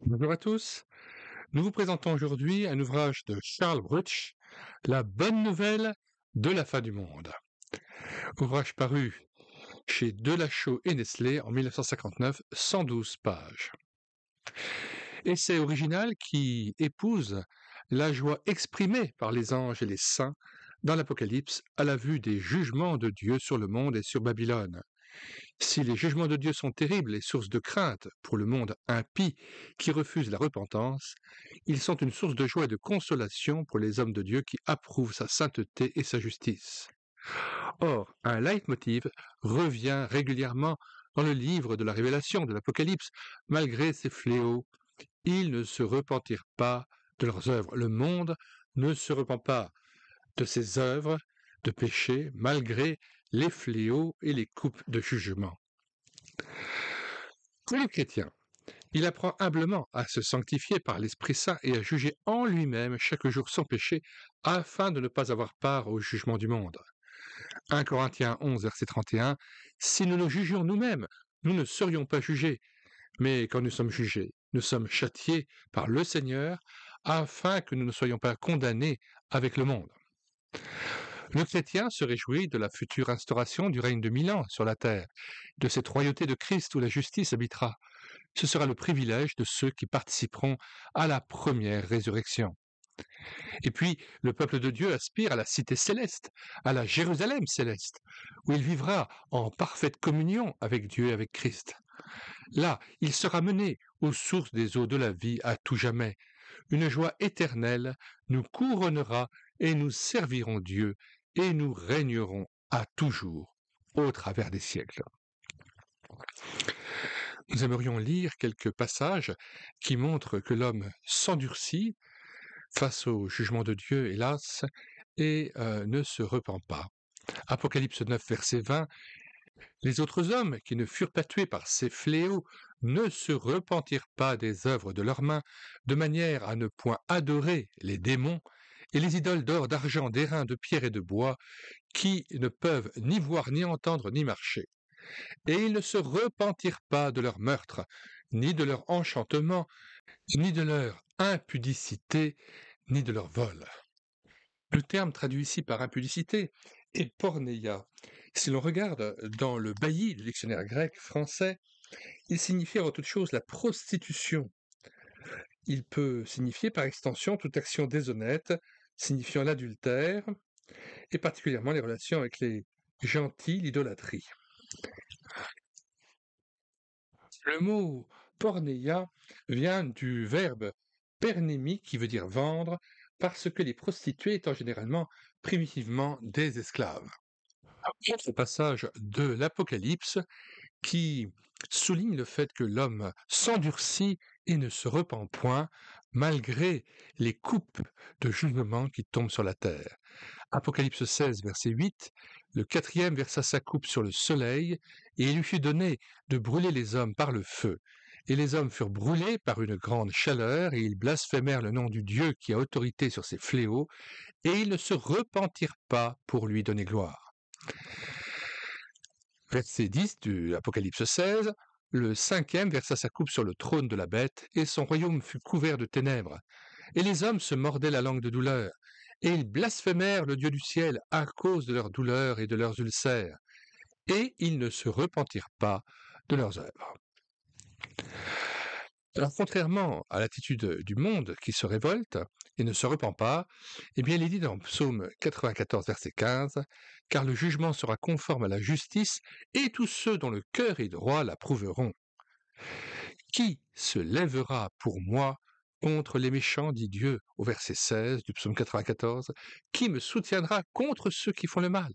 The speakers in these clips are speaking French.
Bonjour à tous. Nous vous présentons aujourd'hui un ouvrage de Charles Brutsch, La bonne nouvelle de la fin du monde. Ouvrage paru chez Delachaux et Nestlé en 1959, 112 pages. Essai original qui épouse la joie exprimée par les anges et les saints dans l'Apocalypse à la vue des jugements de Dieu sur le monde et sur Babylone. Si les jugements de Dieu sont terribles et source de crainte pour le monde impie qui refuse la repentance, ils sont une source de joie et de consolation pour les hommes de Dieu qui approuvent sa sainteté et sa justice. Or, un leitmotiv revient régulièrement dans le livre de la Révélation, de l'Apocalypse. Malgré ces fléaux, ils ne se repentirent pas de leurs œuvres. Le monde ne se repent pas de ses œuvres de péché, malgré les fléaux et les coupes de jugement. Pour le chrétien, il apprend humblement à se sanctifier par l'Esprit Saint et à juger en lui-même chaque jour son péché, afin de ne pas avoir part au jugement du monde. 1 Corinthiens 11, verset 31, si nous nous jugions nous-mêmes, nous ne serions pas jugés, mais quand nous sommes jugés, nous sommes châtiés par le Seigneur, afin que nous ne soyons pas condamnés avec le monde. Le chrétien se réjouit de la future instauration du règne de 1000 ans sur la terre, de cette royauté de Christ où la justice habitera. Ce sera le privilège de ceux qui participeront à la première résurrection. Et puis, le peuple de Dieu aspire à la cité céleste, à la Jérusalem céleste, où il vivra en parfaite communion avec Dieu et avec Christ. Là, il sera mené aux sources des eaux de la vie à tout jamais. Une joie éternelle nous couronnera et nous servirons Dieu et nous régnerons à toujours au travers des siècles. Nous aimerions lire quelques passages qui montrent que l'homme s'endurcit face au jugement de Dieu, hélas, et ne se repent pas. Apocalypse 9, verset 20, les autres hommes qui ne furent pas tués par ces fléaux ne se repentirent pas des œuvres de leurs mains, de manière à ne point adorer les démons et les idoles d'or, d'argent, d'airain, de pierre et de bois, qui ne peuvent ni voir, ni entendre, ni marcher. Et ils ne se repentirent pas de leur meurtre, ni de leur enchantement, ni de leur impudicité, ni de leur vol. Le terme traduit ici par impudicité est porneia. Si l'on regarde dans le bailli du dictionnaire grec français, il signifie avant toute chose la prostitution. Il peut signifier par extension toute action déshonnête, signifiant l'adultère, et particulièrement les relations avec les gentils, l'idolâtrie. Le mot porneia vient du verbe pernemi qui veut dire vendre, parce que les prostituées étant généralement primitivement des esclaves. Un autre passage de l'Apocalypse qui souligne le fait que l'homme s'endurcit et ne se repent point malgré les coupes de jugement qui tombent sur la terre. Apocalypse 16, verset 8, le quatrième versa sa coupe sur le soleil, et il lui fut donné de brûler les hommes par le feu. Et les hommes furent brûlés par une grande chaleur, et ils blasphémèrent le nom du Dieu qui a autorité sur ces fléaux, et ils ne se repentirent pas pour lui donner gloire. Verset 10 du Apocalypse 16, le cinquième versa sa coupe sur le trône de la bête, et son royaume fut couvert de ténèbres. Et les hommes se mordaient la langue de douleur, et ils blasphémèrent le Dieu du ciel à cause de leurs douleurs et de leurs ulcères, et ils ne se repentirent pas de leurs œuvres. Alors, contrairement à l'attitude du monde qui se révolte et ne se repent pas, eh bien, il est dit dans Psaume 94, verset 15, « Car le jugement sera conforme à la justice, et tous ceux dont le cœur est droit l'approuveront. Qui se lèvera pour moi contre les méchants, dit Dieu, au verset 16 du psaume 94, qui me soutiendra contre ceux qui font le mal ?»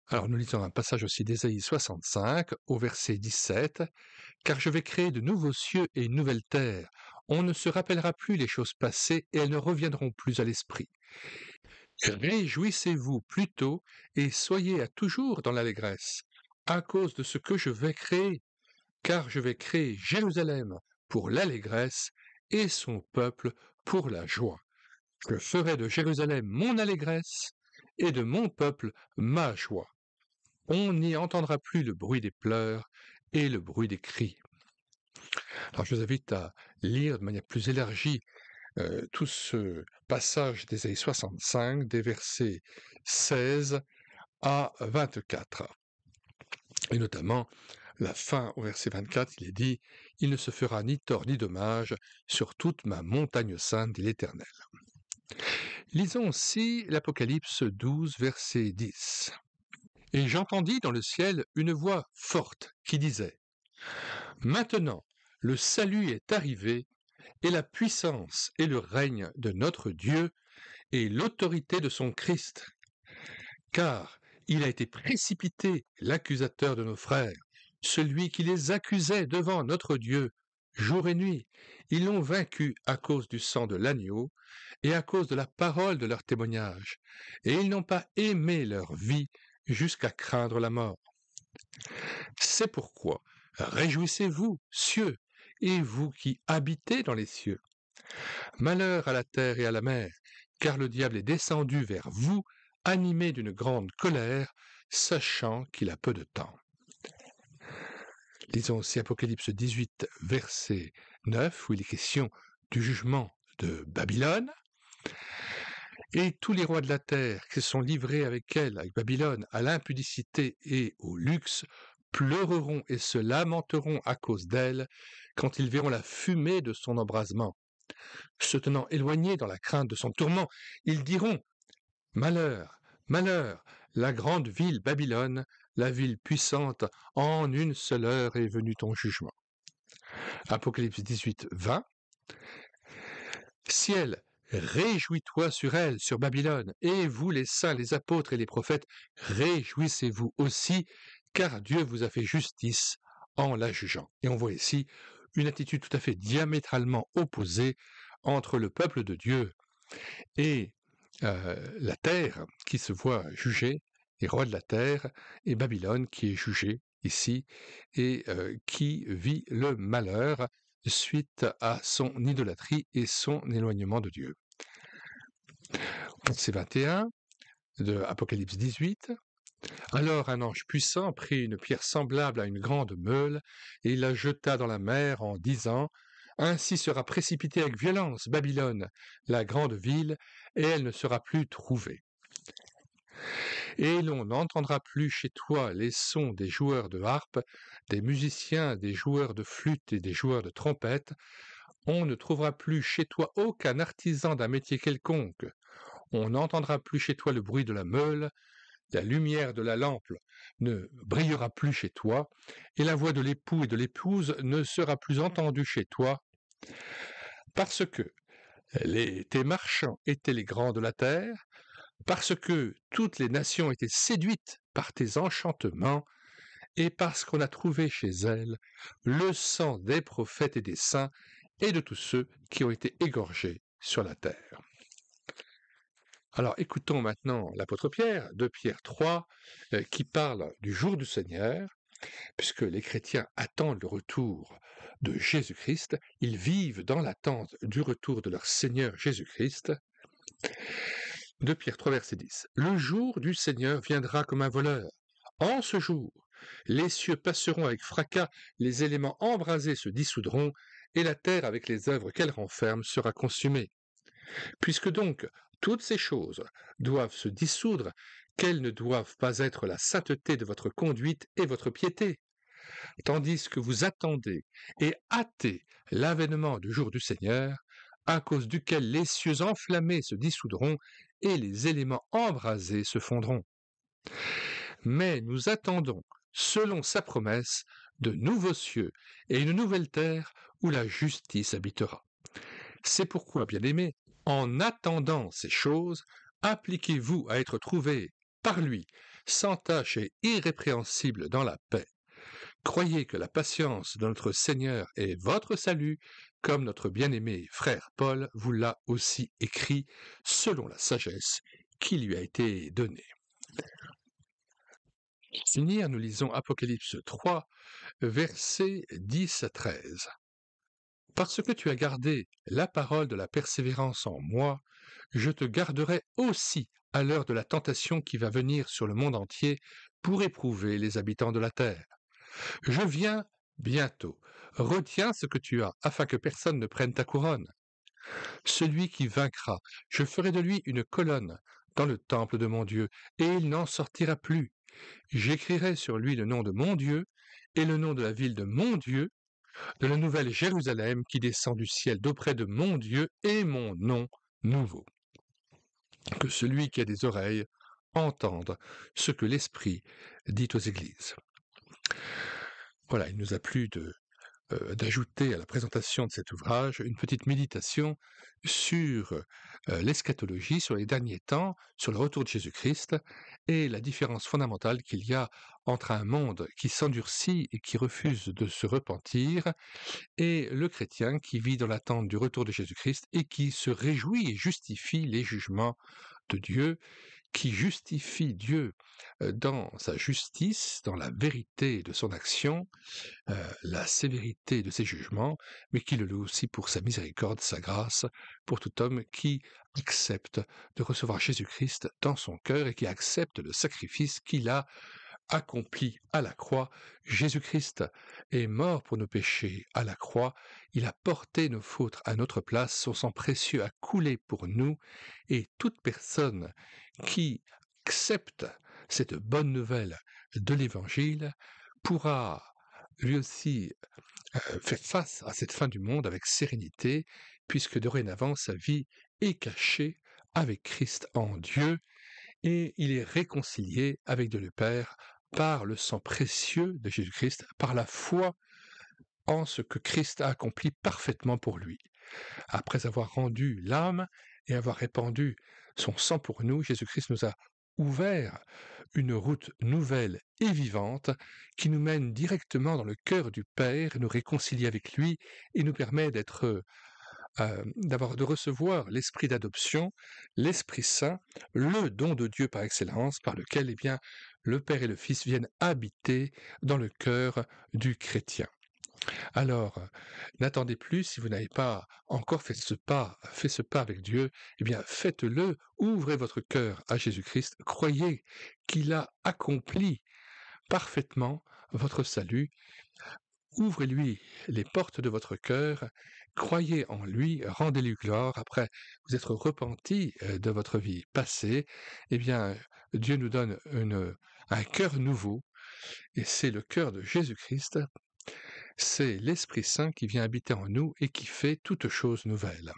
Alors nous lisons un passage aussi d'Ésaïe 65 au verset 17, « Car je vais créer de nouveaux cieux et une nouvelle terre. On ne se rappellera plus les choses passées et elles ne reviendront plus à l'esprit. Réjouissez-vous plutôt et soyez à toujours dans l'allégresse, à cause de ce que je vais créer. Car je vais créer Jérusalem pour l'allégresse et son peuple pour la joie. Je ferai de Jérusalem mon allégresse et de mon peuple ma joie. On n'y entendra plus le bruit des pleurs et le bruit des cris. » Alors je vous invite à lire de manière plus élargie tout ce passage d'Ésaïe 65, des versets 16 à 24. Et notamment, la fin au verset 24, il est dit « Il ne se fera ni tort ni dommage sur toute ma montagne sainte, dit l'Éternel. » Lisons aussi l'Apocalypse 12, verset 10. « Et j'entendis dans le ciel une voix forte qui disait « Maintenant, le salut est arrivé, et la puissance et le règne de notre Dieu, et l'autorité de son Christ. Car il a été précipité l'accusateur de nos frères, celui qui les accusait devant notre Dieu, jour et nuit. Ils l'ont vaincu à cause du sang de l'agneau et à cause de la parole de leur témoignage, et ils n'ont pas aimé leur vie jusqu'à craindre la mort. C'est pourquoi réjouissez-vous, cieux, et vous qui habitez dans les cieux. Malheur à la terre et à la mer, car le diable est descendu vers vous, animé d'une grande colère, sachant qu'il a peu de temps. » Lisons aussi Apocalypse 18, verset 9, où il est question du jugement de Babylone. « Et tous les rois de la terre qui se sont livrés avec elle, avec Babylone, à l'impudicité et au luxe, pleureront et se lamenteront à cause d'elle, quand ils verront la fumée de son embrasement. Se tenant éloignés dans la crainte de son tourment, ils diront « Malheur, malheur, la grande ville Babylone, la ville puissante, en une seule heure est venu ton jugement. » Apocalypse 18, 20. « Ciel, réjouis-toi sur elle, sur Babylone, et vous les saints, les apôtres et les prophètes, réjouissez-vous aussi, car Dieu vous a fait justice en la jugeant. » Et on voit ici une attitude tout à fait diamétralement opposée entre le peuple de Dieu et la terre qui se voit jugée, les rois de la terre, et Babylone qui est jugée ici et qui vit le malheur suite à son idolâtrie et son éloignement de Dieu. Verset 21 de Apocalypse 18. « Alors un ange puissant prit une pierre semblable à une grande meule, et il la jeta dans la mer en disant « Ainsi sera précipitée avec violence Babylone, la grande ville, et elle ne sera plus trouvée. Et l'on n'entendra plus chez toi les sons des joueurs de harpe, des musiciens, des joueurs de flûte et des joueurs de trompette. On ne trouvera plus chez toi aucun artisan d'un métier quelconque. On n'entendra plus chez toi le bruit de la meule, la lumière de la lampe ne brillera plus chez toi, et la voix de l'époux et de l'épouse ne sera plus entendue chez toi, parce que tes marchands étaient les grands de la terre, parce que toutes les nations étaient séduites par tes enchantements, et parce qu'on a trouvé chez elles le sang des prophètes et des saints, et de tous ceux qui ont été égorgés sur la terre. » Alors écoutons maintenant l'apôtre Pierre, de Pierre 3, qui parle du jour du Seigneur, puisque les chrétiens attendent le retour de Jésus-Christ, ils vivent dans l'attente du retour de leur Seigneur Jésus-Christ. De Pierre 3, verset 10. « Le jour du Seigneur viendra comme un voleur. En ce jour, les cieux passeront avec fracas, les éléments embrasés se dissoudront, et la terre avec les œuvres qu'elle renferme sera consumée. Puisque donc toutes ces choses doivent se dissoudre, quelles ne doivent pas être la sainteté de votre conduite et votre piété, tandis que vous attendez et hâtez l'avènement du jour du Seigneur, à cause duquel les cieux enflammés se dissoudront et les éléments embrasés se fondront. Mais nous attendons, selon sa promesse, de nouveaux cieux et une nouvelle terre où la justice habitera. C'est pourquoi, bien-aimés, en attendant ces choses, appliquez-vous à être trouvés par lui, sans tache et irrépréhensibles dans la paix. Croyez que la patience de notre Seigneur est votre salut, comme notre bien-aimé frère Paul vous l'a aussi écrit, selon la sagesse qui lui a été donnée. » Pour finir, nous lisons Apocalypse 3, versets 10 à 13. « Parce que tu as gardé la parole de la persévérance en moi, je te garderai aussi à l'heure de la tentation qui va venir sur le monde entier pour éprouver les habitants de la terre. Je viens bientôt. Retiens ce que tu as, afin que personne ne prenne ta couronne. Celui qui vaincra, je ferai de lui une colonne dans le temple de mon Dieu, et il n'en sortira plus. J'écrirai sur lui le nom de mon Dieu et le nom de la ville de mon Dieu, de la nouvelle Jérusalem qui descend du ciel d'auprès de mon Dieu et mon nom nouveau. Que celui qui a des oreilles entende ce que l'Esprit dit aux églises. Voilà, il nous a plu d'ajouter à la présentation de cet ouvrage une petite méditation sur l'eschatologie, sur les derniers temps, sur le retour de Jésus-Christ et la différence fondamentale qu'il y a entre un monde qui s'endurcit et qui refuse de se repentir et le chrétien qui vit dans l'attente du retour de Jésus-Christ et qui se réjouit et justifie les jugements de Dieu, qui justifie Dieu dans sa justice, dans la vérité de son action, la sévérité de ses jugements, mais qui le loue aussi pour sa miséricorde, sa grâce, pour tout homme qui accepte de recevoir Jésus-Christ dans son cœur et qui accepte le sacrifice qu'il a accompli à la croix. Jésus-Christ est mort pour nos péchés à la croix, il a porté nos fautes à notre place, son sang précieux a coulé pour nous, et toute personne qui accepte cette bonne nouvelle de l'Évangile pourra lui aussi faire face à cette fin du monde avec sérénité, puisque dorénavant sa vie est cachée avec Christ en Dieu, et il est réconcilié avec Dieu le Père par le sang précieux de Jésus-Christ, par la foi en ce que Christ a accompli parfaitement pour lui. Après avoir rendu l'âme et avoir répandu son sang pour nous, Jésus-Christ nous a ouvert une route nouvelle et vivante qui nous mène directement dans le cœur du Père, nous réconcilie avec lui et nous permet de recevoir l'esprit d'adoption, l'Esprit Saint, le don de Dieu par excellence, par lequel eh bien, le Père et le Fils viennent habiter dans le cœur du chrétien. Alors, n'attendez plus, si vous n'avez pas encore fait ce pas avec Dieu, eh bien faites-le, ouvrez votre cœur à Jésus-Christ, croyez qu'il a accompli parfaitement votre salut, ouvrez-lui les portes de votre cœur, croyez en lui, rendez-lui gloire, après vous être repenti de votre vie passée, eh bien Dieu nous donne un cœur nouveau, et c'est le cœur de Jésus-Christ. C'est l'Esprit Saint qui vient habiter en nous et qui fait toutes choses nouvelles.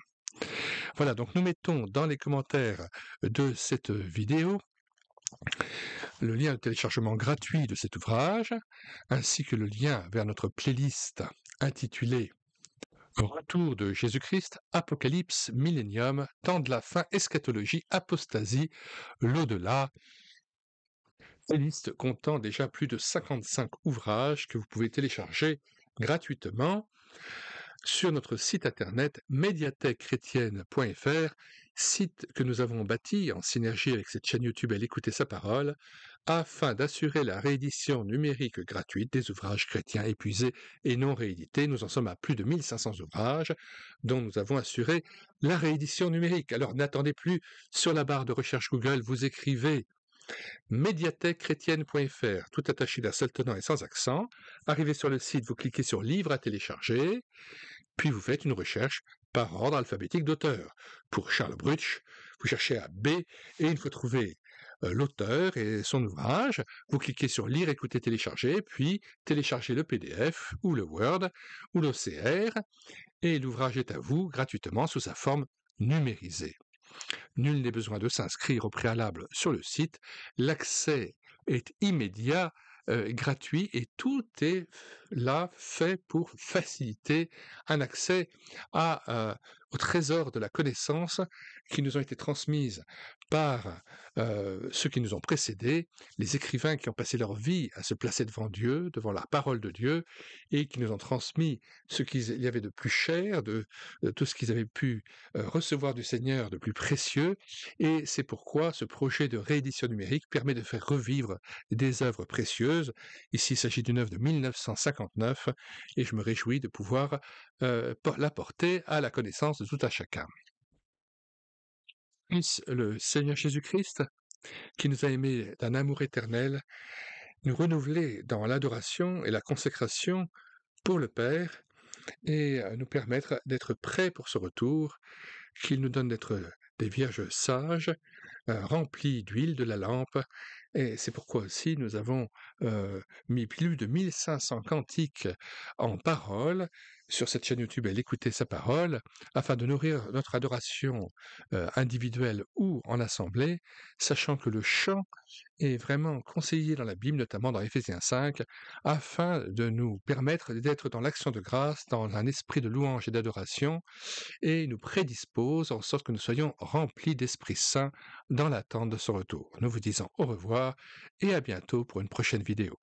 Voilà, donc nous mettons dans les commentaires de cette vidéo le lien de téléchargement gratuit de cet ouvrage, ainsi que le lien vers notre playlist intitulée Retour de Jésus-Christ, Apocalypse, Millénium, Temps de la fin, Eschatologie, Apostasie, l'au-delà. Playlist comptant déjà plus de 55 ouvrages que vous pouvez télécharger gratuitement sur notre site internet médiathèquechrétienne.fr, site que nous avons bâti en synergie avec cette chaîne YouTube Elle écouter sa parole, afin d'assurer la réédition numérique gratuite des ouvrages chrétiens épuisés et non réédités. Nous en sommes à plus de 1500 ouvrages dont nous avons assuré la réédition numérique. Alors n'attendez plus, sur la barre de recherche Google, vous écrivez médiathèquechrétienne.fr, tout attaché d'un seul tenant et sans accent. Arrivez sur le site, vous cliquez sur Livres à télécharger, puis vous faites une recherche par ordre alphabétique d'auteur. Pour Charles Brutsch, vous cherchez à B et il faut trouver l'auteur et son ouvrage. Vous cliquez sur Lire, écouter, télécharger, puis téléchargez le PDF ou le Word ou l'OCR et l'ouvrage est à vous gratuitement sous sa forme numérisée. Nul n'est besoin de s'inscrire au préalable sur le site. L'accès est immédiat, gratuit et tout est là fait pour faciliter un accès au trésor de la connaissance qui nous ont été transmises par ceux qui nous ont précédés, les écrivains qui ont passé leur vie à se placer devant Dieu, devant la parole de Dieu, et qui nous ont transmis ce qu'il y avait de plus cher, de tout ce qu'ils avaient pu recevoir du Seigneur de plus précieux, et c'est pourquoi ce projet de réédition numérique permet de faire revivre des œuvres précieuses. Ici, il s'agit d'une œuvre de 1959, et je me réjouis de pouvoir la porter à la connaissance de tout un chacun. Puisse le Seigneur Jésus-Christ, qui nous a aimés d'un amour éternel, nous renouveler dans l'adoration et la consécration pour le Père et nous permettre d'être prêts pour ce retour, qu'il nous donne d'être des vierges sages, remplies d'huile de la lampe. Et c'est pourquoi aussi nous avons mis plus de 1500 cantiques en paroles sur cette chaîne YouTube L'écouter sa parole, afin de nourrir notre adoration individuelle ou en assemblée, sachant que le chant est vraiment conseillé dans la Bible, notamment dans Éphésiens 5, afin de nous permettre d'être dans l'action de grâce, dans un esprit de louange et d'adoration, et nous prédispose en sorte que nous soyons remplis d'Esprit Saint dans l'attente de son retour. Nous vous disons au revoir et à bientôt pour une prochaine vidéo.